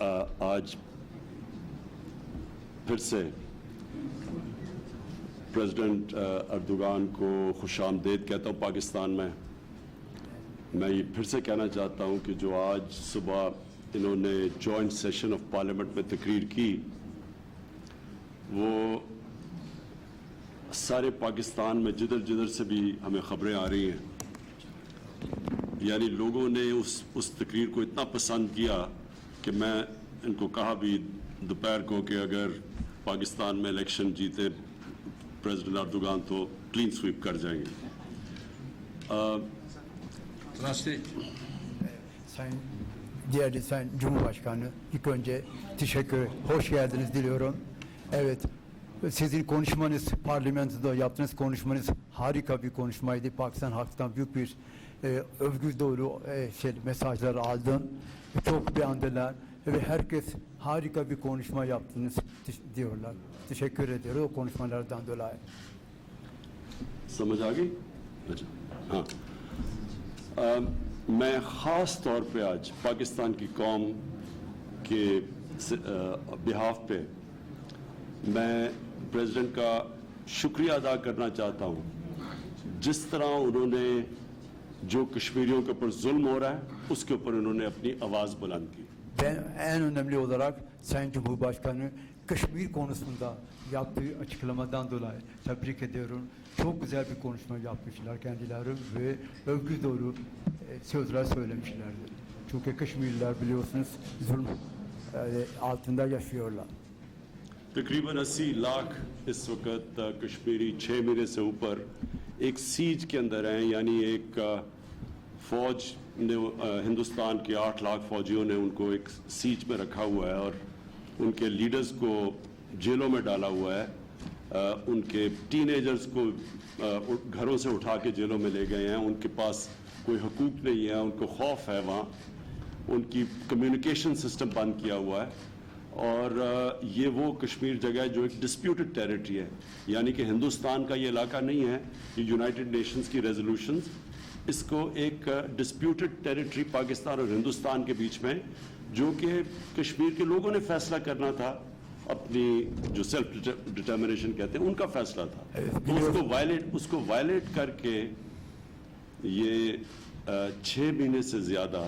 आज फिर से प्रेसिडेंट अर्दोगान को खुशामदीद कहता हूँ पाकिस्तान में। मैं ये फिर से कहना चाहता हूँ कि जो आज सुबह इन्होंने जॉइंट सेशन ऑफ पार्लियामेंट में तकरीर की, वो सारे पाकिस्तान में जिधर जिधर से भी हमें ख़बरें आ रही हैं, यानी लोगों ने उस तकरीर को इतना पसंद किया कि मैं इनको कहा भी दोपहर को कि अगर पाकिस्तान में इलेक्शन जीते प्रेसिडेंट अर्दोगान तो क्लीन स्वीप कर जाएंगे। Değerli Sayın Cumhurbaşkanı, ilk önce hoş geldiniz diliyorum. Evet, sizin konuşmanız, parlamentoda yaptığınız konuşmanız harika bir konuşmaydı. Pakistan halkından büyük bir övgü dolu mesajlar aldım. Çok beğendiler ve herkes harika bir konuşma yaptınız diyorlar. Teşekkür ediyorum o konuşmalardan dolayı. समझ आ गई? अच्छा, हाँ। मैं ख़ास तौर पे आज पाकिस्तान की कौम के बिहाफ पे मैं प्रेसिडेंट का शुक्रिया अदा करना चाहता हूँ। जिस तरह उन्होंने जो कश्मीरियों के ऊपर जुल्म हो रहा है उसके ऊपर उन्होंने अपनी आवाज़ बुलंद की। Ben en önemli olarak Sayın Cumhurbaşkanı Kashmir konusunda yaptığı açıklamadan dolayı tebrik ediyorum. Çok güzel bir konuşma yapmışlar kendileri ve övgü dolu sözler söylemişlerdi. Çünkü Kashmirliler biliyorsunuz zulüm altında yaşıyorlar. तकरीबन 80 लाख इस वक्त कश्मीरी 6 महीने से ऊपर एक सीज के अंदर हैं, यानी एक फौज ने हिंदुस्तान के 8 लाख फौजियों ने उनको एक सीज में रखा हुआ है और उनके लीडर्स को जेलों में डाला हुआ है। उनके टीनेजर्स को घरों से उठा के जेलों में ले गए हैं। उनके पास कोई हकूक नहीं है, उनको खौफ है। वहाँ उनकी कम्युनिकेशन सिस्टम बंद किया हुआ है और ये वो कश्मीर जगह है जो एक डिस्प्यूटेड टेरिटरी है, यानी कि हिंदुस्तान का ये इलाका नहीं है। ये यूनाइटेड नेशंस की रेजोल्यूशंस इसको एक डिस्प्यूटेड टेरिटरी पाकिस्तान और हिंदुस्तान के बीच में, जो कि कश्मीर के लोगों ने फैसला करना था, अपनी जो सेल्फ डिटर्मिनेशन कहते हैं उनका फैसला था, तो उसको वायलेट करके ये 6 महीने से ज़्यादा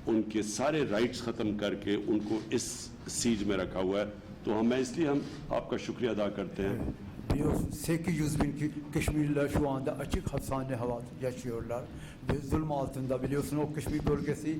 उनके सारे राइट्स ख़त्म करके उनको इस सीज में रखा हुआ है। तो मैं इसलिए हम आपका शुक्रिया अदा करते हैं। Biliyorsun 800 bin Keşmirliler şu anda açık hapishane yaşıyorlar ve zulüm altında. Biliyorsun o Keşmir bölgesi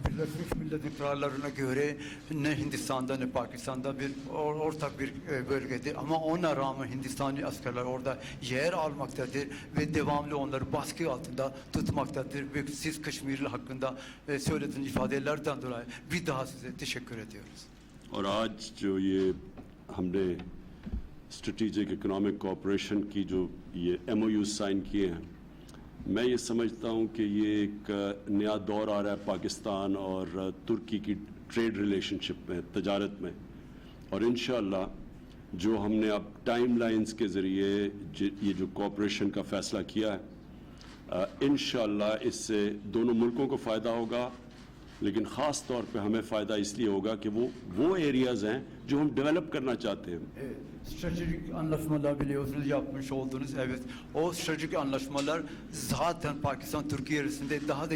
Birleşmiş Milletler kararlarına göre ne Hindistan'da ne Pakistan'da bir ortak bir bölgedir. Ama ona rağmen Hindistani askerler orada yer almaktadır ve devamlı onları baskı altında tutmaktadır. Ve siz Keşmirli hakkında söylediğiniz ifadelerden dolayı bir daha size teşekkür ediyoruz. और आज जो ये हमने strategic economic cooperation की जो ये MOU sign किए हैं, मैं ये समझता हूँ कि ये एक नया दौर आ रहा है पाकिस्तान और तुर्की की ट्रेड रिलेशनशिप में, तजारत में। और इंशाअल्लाह जो हमने अब टाइमलाइंस के ज़रिए ये जो कोऑपरेशन का फ़ैसला किया है, इंशाअल्लाह इससे दोनों मुल्कों को फ़ायदा होगा, लेकिन ख़ास तौर पे हमें फ़ायदा इसलिए होगा कि वो एरियाज़ हैं जो हम डेवलप करना चाहते हैं। Stratejik anlaşmalar biliyorsunuz yapmış oldunuz. Evet, o stratejik anlaşmalar zaten Pakistan-Türkiye arasında daha da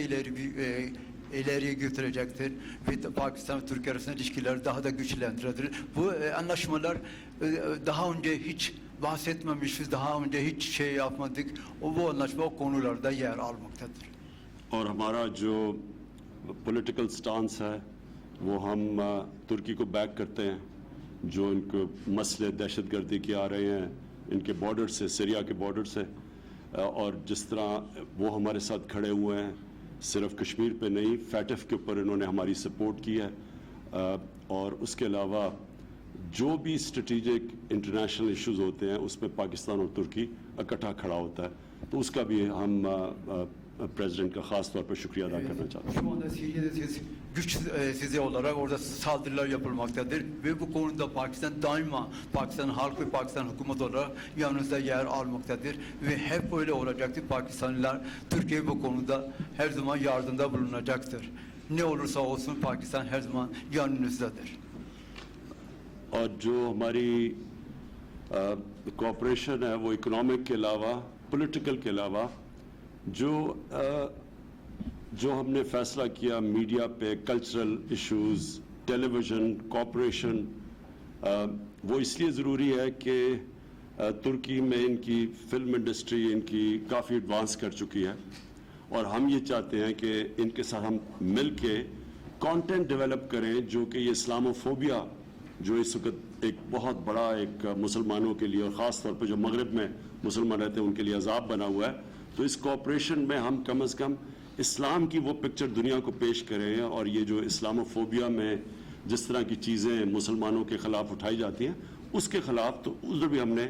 ileriye götürecektir ve Pakistan ve Türkiye arasında ilişkiler daha da güçlendirir. Bu anlaşmalar daha önce hiç bahsetmemişiz, daha önce hiç şey yapmadık. Bu anlaşma o konularda yer almaktadır. और हमारा जो political stance है वो हम तुर्की को बैक करते हैं। जो इनको मसले दहशतगर्दी के आ रहे हैं इनके बॉर्डर से, सीरिया के बॉर्डर से, और जिस तरह वो हमारे साथ खड़े हुए हैं, सिर्फ कश्मीर पे नहीं, फैटफ के ऊपर इन्होंने हमारी सपोर्ट की है। और उसके अलावा जो भी स्ट्रेटेजिक इंटरनेशनल इश्यूज़ होते हैं उसमें पाकिस्तान और तुर्की इकट्ठा खड़ा होता है, तो उसका भी हम प्रेसिडेंट का ख़ास तौर पर शुक्रिया अदा करना चाहते हैं। Şu anda Suriye'de siz güç size olarak orada saldırılar yapılmaktadır ve bu konuda Pakistan daima Pakistan halk ve Pakistan hükümet olarak yanınızda yer almaktadır ve hep öyle olacaktır. Pakistanlılar Türkiye bu konuda her zaman yardımda bulunacaktır. Ne olursa olsun Pakistan her zaman yanınızdadır. और जो हमारी कॉपरेशन है वो इकोनॉमिक के अलावा पॉलिटिकल के अलावा जो हमने फैसला किया मीडिया पे कल्चरल इश्यूज टेलीविज़न कॉपरेशन वो इसलिए ज़रूरी है कि तुर्की में इनकी फिल्म इंडस्ट्री इनकी काफ़ी एडवांस कर चुकी है और हम ये चाहते हैं कि इनके साथ हम मिल के कॉन्टेंट डेवलप करें जो कि ये इस्लामोफोबिया जो इस वक्त एक बहुत बड़ा एक मुसलमानों के लिए और ख़ास तौर पर जो मगरब में मुसलमान रहते हैं उनके लिए अजाब बना हुआ है, तो इस कॉपरेशन में हम कम से कम इस्लाम की वो पिक्चर दुनिया को पेश करें और ये जो इस्लामोफोबिया में जिस तरह की चीज़ें मुसलमानों के ख़िलाफ़ उठाई जाती हैं उसके ख़िलाफ़ तो उधर भी हमने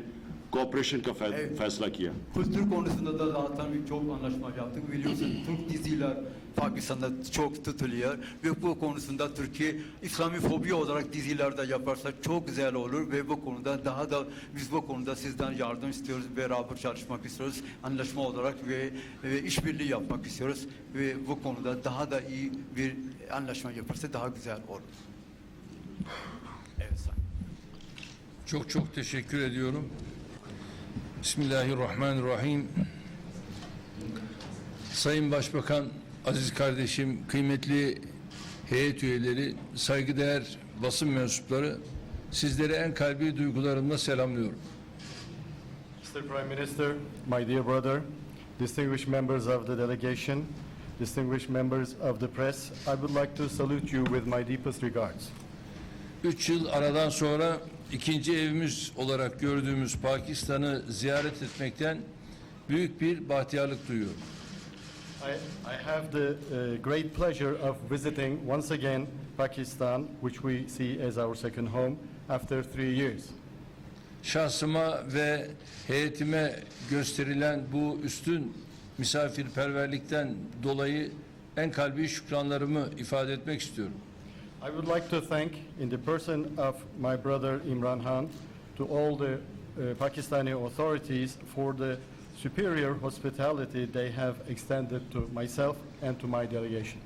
कॉपरेशन का फैसला किया. Kültür konusunda da zaten çok anlaşma yaptık. Biliyorsunuz Türk diziler Pakistan'da çok tutuluyor ve bu konusunda Türkiye İslamifobi olarak dizilerde yaparsa çok güzel olur ve bu konuda daha da biz bu konuda sizden yardım istiyoruz, beraber çalışmak istiyoruz, anlaşma olarak ve işbirliği yapmak istiyoruz ve bu konuda daha da iyi bir anlaşma yaparsa daha güzel olur. Evet, sayın. Çok çok teşekkür ediyorum. Bismillahirrahmanirrahim. Sayın Başbakan, aziz kardeşim, kıymetli heyet üyeleri, saygıdeğer basın mensupları, sizleri en kalbi duygularımla selamlıyorum. Mr. Prime Minister, my dear brother, distinguished members of the delegation, distinguished members of the press, I would like to salute you with my deepest regards. 3 yıl aradan sonra ikinci evimiz olarak gördüğümüz Pakistan'ı ziyaret etmekten büyük bir bahtiyarlık duyuyorum. I have the great pleasure of visiting once again Pakistan, which we see as our second home after 3 years. Şahsıma ve heyetime gösterilen bu üstün misafirperverlikten dolayı en kalbi şükranlarımı ifade etmek istiyorum. I would like to thank, in the person of my brother Imran Khan, to all the Pakistani authorities for the superior hospitality they have extended to myself and to my delegation.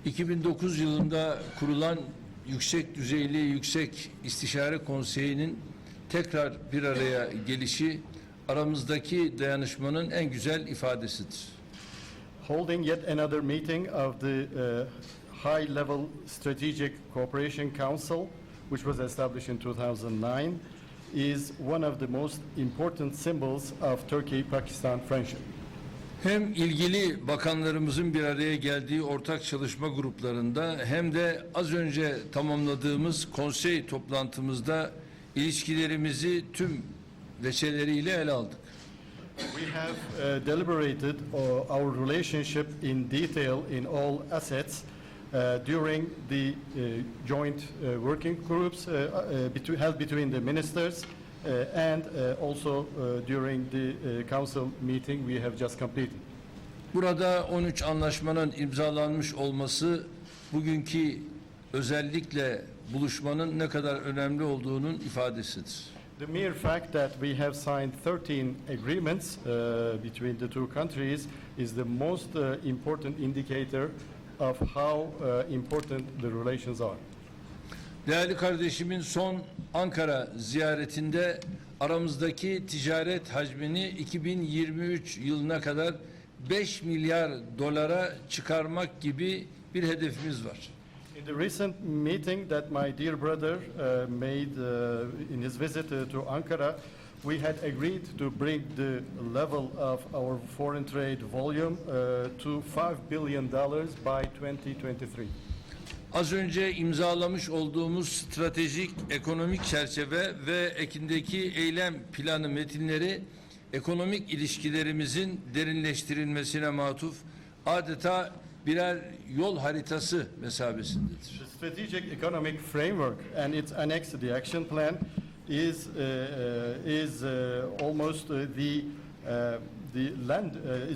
2009 yılında kurulan yüksek düzeyli Yüksek İstişare Konseyi'nin tekrar bir araya gelişi aramızdaki dayanışmanın en güzel ifadesidir. Holding yet another meeting of the High-Level Strategic Cooperation Council, which was established in 2009, is one of the most important symbols of Turkey-Pakistan friendship. Hem ilgili bakanlarımızın bir araya geldiği ortak çalışma gruplarında hem de az önce tamamladığımız konsey toplantımızda ilişkilerimizi tüm veçeleriyle ele aldık. We have deliberated our relationship in detail in all assets during the joint working groups held between the ministers and also during the council meeting we have just completed. Burada 13 anlaşmanın imzalanmış olması bugünkü özellikle buluşmanın ne kadar önemli olduğunun ifadesidir. The mere fact that we have signed 13 agreements between the two countries is the most important indicator of how important the relations are. Değerli kardeşimin son Ankara ziyaretinde aramızdaki ticaret hacmini 2023 yılına kadar 5 milyar dolara çıkarmak gibi bir hedefimiz var. In the recent meeting that my dear brother made in his visit to Ankara, we had agreed to bring the level of our foreign trade volume to $5 billion by 2023. Az önce imzalamış olduğumuz stratejik ekonomik çerçeve ve ekindeki eylem planı metinleri ekonomik ilişkilerimizin derinleştirilmesine matuf adeta birer yol haritası mesabesindedir. The strategic economic framework and its annex, the action plan, is almost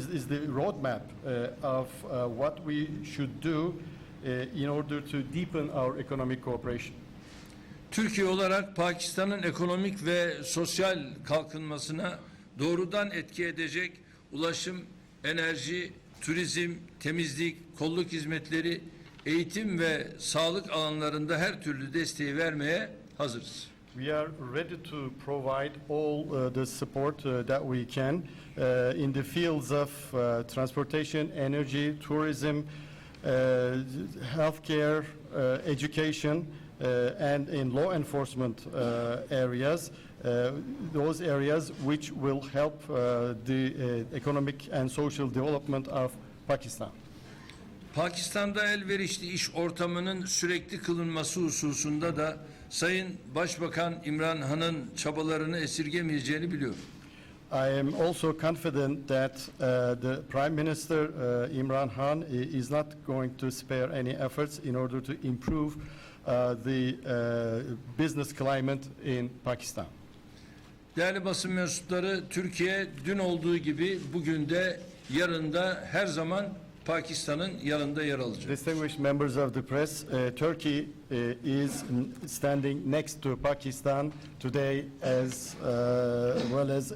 is the roadmap of what we should do in order to deepen our economic cooperation. Türkiye olarak Pakistan'ın ekonomik ve sosyal kalkınmasına doğrudan etki edecek ulaşım, enerji, turizm, temizlik, kolluk hizmetleri, eğitim ve sağlık alanlarında her türlü desteği vermeye hazırız. We are ready to provide all the support that we can in the fields of transportation, energy, tourism, healthcare, education, and in law enforcement areas, those areas which will help the economic and social development of Pakistan. Pakistan'da elverişli iş ortamının sürekli kılınması hususunda da Sayın Başbakan İmran Han'ın çabalarını esirgemeyeceğini biliyorum. I am also confident that the Prime Minister Imran Khan is not going to spare any efforts in order to improve the business climate in Pakistan. Değerli basın mensupları, Türkiye dün olduğu gibi bugün de yarın da her zaman Pakistan'ın yanında yer alacak. Distinguished members of the press, Turkey is standing next to Pakistan today as well as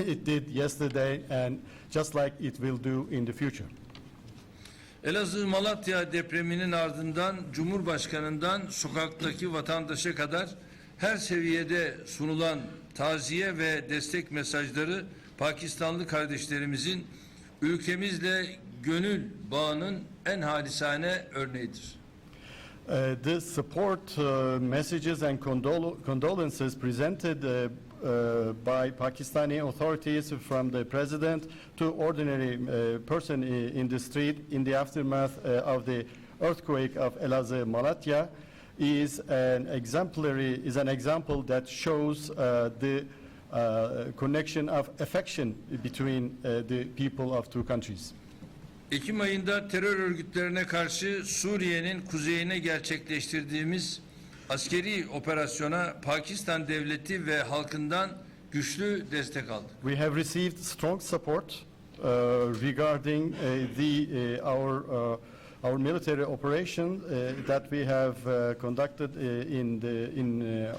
it did yesterday and just like it will do in the future. Elazığ Malatya depreminin ardından Cumhurbaşkanı'ndan sokaktaki vatandaşa kadar her seviyede sunulan taziye ve destek mesajları Pakistanlı kardeşlerimizin ülkemizle gönül bağının en halisane örneğidir. The support messages and condolences presented by Pakistani authorities from the president to ordinary person in the street in the aftermath of the earthquake of Elazığ Malatya is an example that shows the connection of affection between the people of two countries. Ekim ayında terör örgütlerine karşı Suriye'nin kuzeyine gerçekleştirdiğimiz askeri operasyona Pakistan devleti ve halkından güçlü destek aldık. We have received strong support regarding our military operation that we have conducted in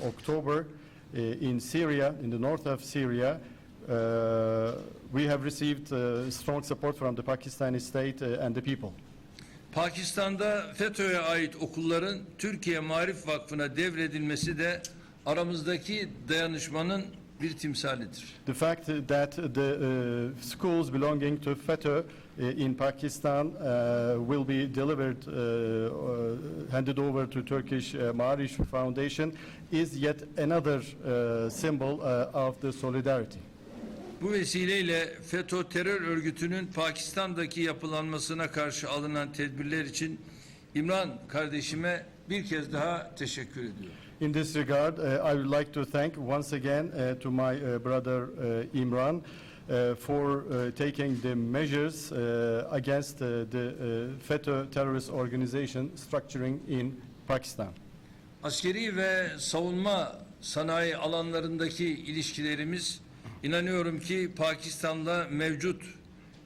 October in Syria, in the north of Syria. We have received strong support from the Pakistani state and the people. Pakistan'da FETÖ'ye ait okulların Türkiye Maarif Vakfı'na devredilmesi de aramızdaki dayanışmanın bir timsalidir. The fact that the schools belonging to FETÖ in Pakistan will be delivered, handed over to Turkish Maarif Foundation is yet another symbol of the solidarity. Bu vesileyle FETÖ terör örgütünün Pakistan'daki yapılanmasına karşı alınan tedbirler için İmran kardeşime bir kez daha teşekkür ediyorum. In this regard, I would like to thank once again to my brother Imran for taking the measures against the FETÖ terrorist organization structuring in Pakistan. Askeri ve savunma sanayi alanlarındaki ilişkilerimiz İnanıyorum ki Pakistan'la mevcut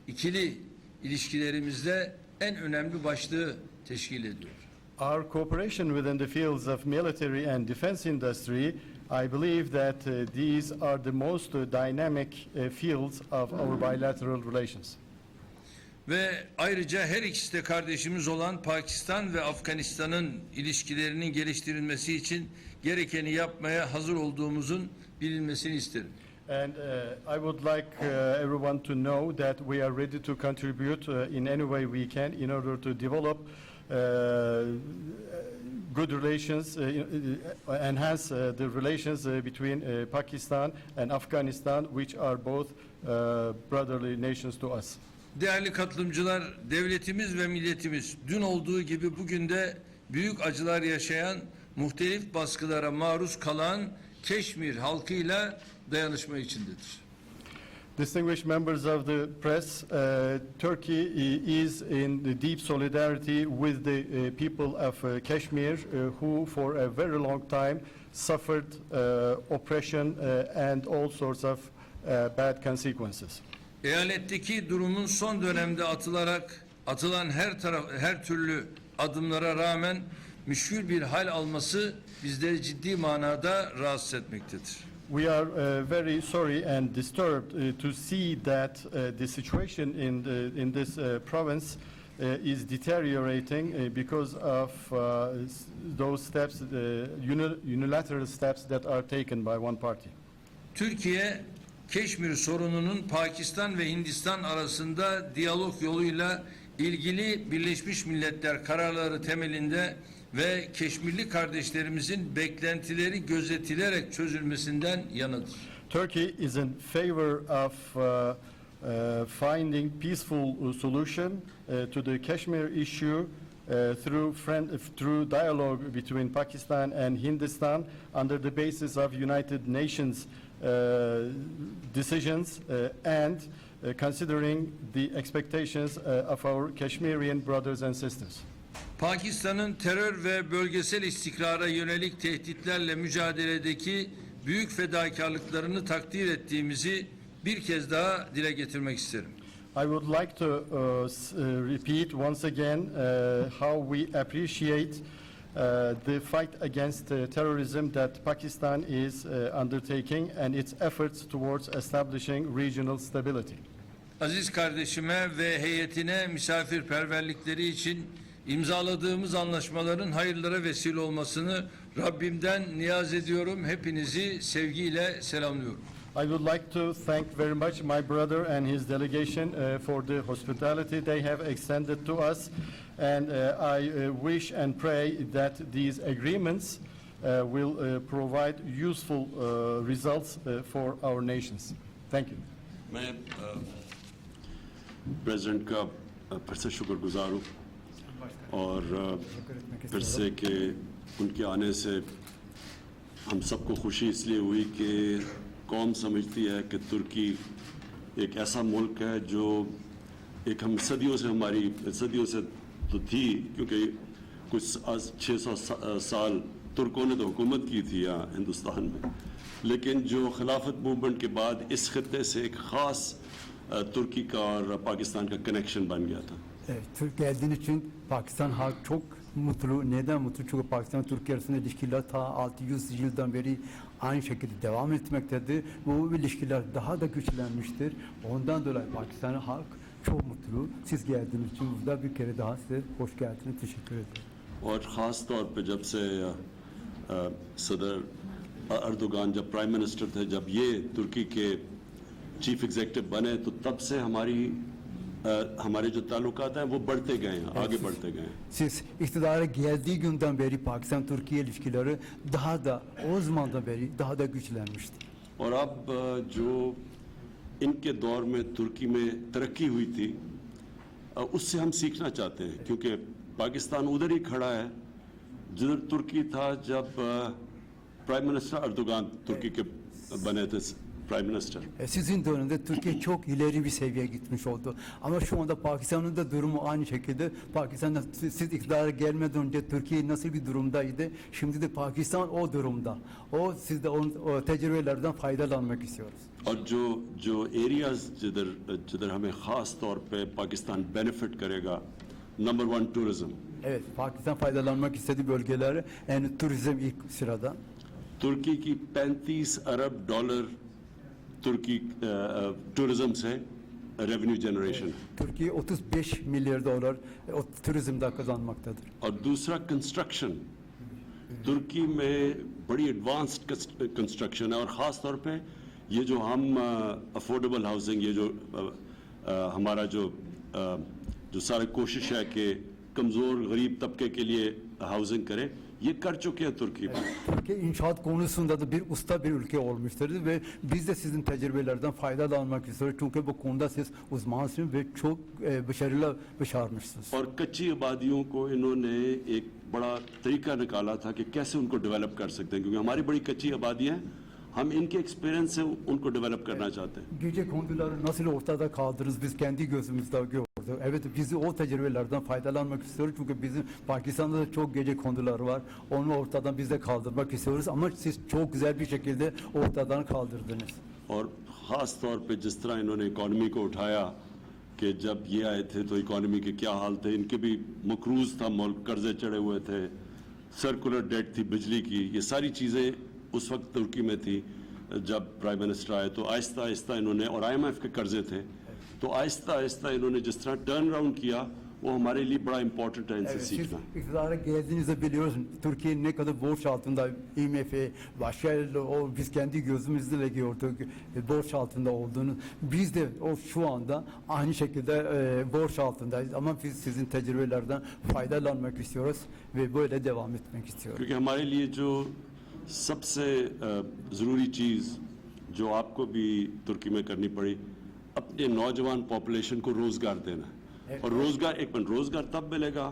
ikili ilişkilerimizde en önemli başlığı teşkil ediyor. Our cooperation within the fields of military and defense industry, I believe that these are the most dynamic fields of our bilateral relations. Ve ayrıca her ikisi de kardeşimiz olan Pakistan ve Afganistan'ın ilişkilerinin geliştirilmesi için gerekeni yapmaya hazır olduğumuzun bilinmesini isterim. And I would like everyone to know that we are ready to contribute in any way we can in order to develop good relations, enhance the relations between Pakistan and Afghanistan, which are both brotherly nations to us. Değerli katılımcılar, devletimiz ve milletimiz dün olduğu gibi bugün de büyük acılar yaşayan, muhtelif baskılara maruz kalan Keşmir halkıyla dayanışma içindedir. Distinguished members of the press, Turkey is in the deep solidarity with the people of Kashmir who for a very long time suffered oppression and all sorts of bad consequences. Eyaletteki durumun son dönemde atılan her türlü adımlara rağmen müşkül bir hal alması bizleri ciddi manada rahatsız etmektedir. We are very sorry and disturbed to see that the situation in this province is deteriorating because of those steps, unilateral steps that are taken by one party. Türkiye, Keşmir sorununun Pakistan ve Hindistan arasında diyalog yoluyla ilgili Birleşmiş Milletler kararları temelinde ve Keşmirli kardeşlerimizin beklentileri gözetilerek çözülmesinden yanıdır. Turkey is in favor of finding peaceful solution to the Kashmir issue through dialogue between Pakistan and Hindustan under the basis of United Nations decisions and considering the expectations of our Kashmirian brothers and sisters. Pakistan'ın terör ve bölgesel istikrara yönelik tehditlerle mücadeledeki büyük fedakarlıklarını takdir ettiğimizi bir kez daha dile getirmek isterim. I would like to repeat once again how we appreciate the fight against terrorism that Pakistan is undertaking and its efforts towards establishing regional stability. Aziz kardeşime ve heyetine misafirperverlikleri için imzaladığımız anlaşmaların hayırlara vesile olmasını Rabbimden niyaz ediyorum. Hepinizi sevgiyle selamlıyorum. I would like to thank very much my brother and his delegation for the hospitality they have extended to us, and I wish and pray that these agreements will provide useful results for our nations. Thank you. मैं प्रेसिडेंट का फिर से शुक्रगुजार हूँ और फिर से कि उनके आने से हम सबको खुशी इसलिए हुई कि कौम समझती है कि तुर्की एक ऐसा मुल्क है जो एक हम सदियों से तो थी, क्योंकि कुछ 600 साल तुर्कों ने तो हुकूमत की थी यहाँ हिंदुस्तान में, लेकिन जो खिलाफत मूवमेंट के बाद इस खत्ते से एक ख़ास तुर्की का और पाकिस्तान का कनेक्शन बन गया था. Türk geldiğin için Pakistan halk çok mutlu. Neden mutlu? Çünkü Pakistan Türkiye arasında ilişkiler ta 600 yıldan beri aynı şekilde devam etmektedir. Bu ilişkiler daha da güçlenmiştir. Ondan dolayı Pakistan halk çok mutlu. Siz geldiğiniz için burada bir kere daha size hoş geldiniz. Teşekkür ederim. और ख़ास तौर पे जब से सदर अर्दोगान जब prime minister थे, जब ये तुर्की के चीफ एग्जेक्टिव बने, तो तब से हमारे जो ताल्लुकात हैं वो बढ़ते गए हैं, आगे बढ़ते गए हैं. Siz iktidara geldiği günden beri Pakistan-Türkiye ilişkileri daha da o zamandan beri daha da güçlenmiştir. और अब जो इनके दौर में तुर्की में तरक्की हुई थी, उससे हम सीखना चाहते हैं, क्योंकि पाकिस्तान उधर ही खड़ा है जिधर तुर्की था जब प्राइम मिनिस्टर अर्दोगान तुर्की के बने थे prime minister. Sizin dönemde Türkiye çok ileri bir seviyeye gitmiş oldu. Ama şu anda Pakistan'ın da durumu aynı şekilde. Pakistan'da siz iktidara gelmeden önce Türkiye nasıl bir durumdaydı? Şimdi de Pakistan o durumda. Siz de o tecrübelerden faydalanmak istiyoruz. और जो एरियाज जिधर हमें ख़ास तौर पे पाकिस्तान बेनिफिट करेगा, नंबर 1 tourism. Evet, Pakistan faydalanmak istediği bölgeler, yani turizm ilk sırada. तुर्की की 35 अरब डॉलर तुर्की टूरिज्म से revenue generation. Türkiye 35 milyar dolar o turizmde kazanmaktadır. और दूसरा कंस्ट्रक्शन, तुर्की में बड़ी एडवांस्ड कंस्ट्रक्शन है, और ख़ास तौर पे ये जो हम अफोर्डेबल हाउसिंग, ये जो हमारा जो सारी कोशिश है कि कमज़ोर गरीब तबके के लिए हाउसिंग करें, ये कर चुके हैं तुर्की में. Türkiye inşaat konusunda da bir usta bir ülke olmuştur ve biz de sizin tecrübelerden faydalanmak istiyoruz. Çünkü bu konuda siz uzmansınız ve çok başarılı başarmışsınız. और कच्ची आबादियों को इन्होंने एक बड़ा तरीका निकाला था कि कैसे उनको डेवलप कर सकते हैं, क्योंकि हमारी बड़ी कच्ची आबादियाँ हैं, हम इनके एक्सपीरियंस से उनको डेवलप करना चाहते हैं. Gece konduları nasıl ortada kaldınız biz kendi gözümüzde gördük. Evet, biz o tecrübelerden faydalanmak istiyoruz çünkü bizim Pakistan'da da çok gece konduları var. Onu ortadan biz de kaldırmak istiyoruz ama siz çok güzel bir şekilde ortadan kaldırdınız. और ख़ास तौर पे जिस तरह इन्होंने इकॉनमी को उठाया कि जब ये आए थे तो इकॉनमी के क्या हाल थे, इनके भी मकरूज था मुल्क, कर्जे चढ़े हुए थे, सर्कुलर डेट थी बिजली की, ये सारी चीज़ें उस वक्त तुर्की में थी जब प्राइम मिनिस्टर आए. तो आहिस्ता आहिस्ता इन्होंने, और IMF के कर्जे थे, तो आहिस्ता आहिस्ता इन्होंने जिस तरह टर्न अराउंड किया, वो हमारे लिए बड़ा इम्पोर्टेंट है इनसे Evet, siz सीखना. iktidara geldiğinizde biliyoruz Türkiye ne kadar borç altında, IMF, başka biz kendi gözümüzle gördük borç altında olduğunu. Biz de şu anda aynı şekilde borç altındayız ama biz sizin tecrübelerden faydalanmak istiyoruz ve böyle devam etmek istiyoruz. क्योंकि हमारे लिए जो सबसे ज़रूरी चीज़ जो आपको भी तुर्की में करनी पड़ी, अपने नौजवान पॉपुलेशन को रोज़गार देना. और रोज़गार एक मिनट रोज़गार तब मिलेगा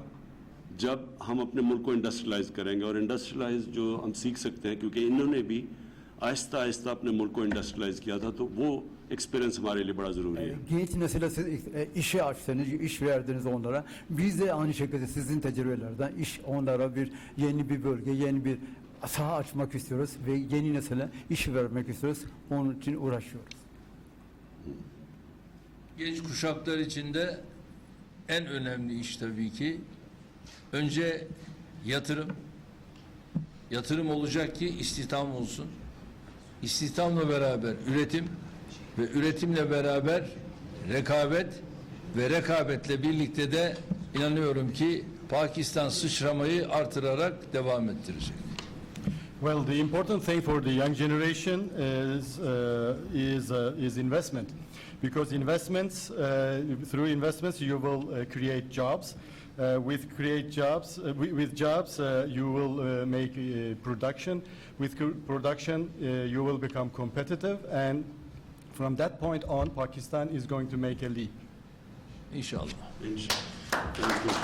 जब हम अपने मुल्क को इंडस्ट्रियलाइज करेंगे. और इंडस्ट्रियलाइज जो हम सीख सकते हैं क्योंकि इन्होंने भी आहिस्ता आहिस्ता अपने मुल्क को इंडस्ट्रियलाइज किया था, तो वो एक्सपीरियंस हमारे लिए बड़ा ज़रूरी है. Genç nesile siz işe açtınız, iş verdiniz onlara. Biz de aynı şekilde sizin tecrübelerden onlara yeni bir bölge, yeni bir saha açmak istiyoruz ve yeni nesile iş vermek istiyoruz. Onun için uğraşıyoruz. Genç kuşaklar içinde en önemli iş tabii ki önce yatırım. Yatırım olacak ki istihdam olsun. İstihdamla beraber üretim ve üretimle beraber rekabet ve rekabetle birlikte de inanıyorum ki Pakistan sıçramayı artırarak devam ettirecek. Well, the important thing for the young generation is investment, because investments through investments you will create jobs. With jobs you will make production. With production you will become competitive, and from that point on, Pakistan is going to make a leap. İnşallah. इंशाअल्लाह.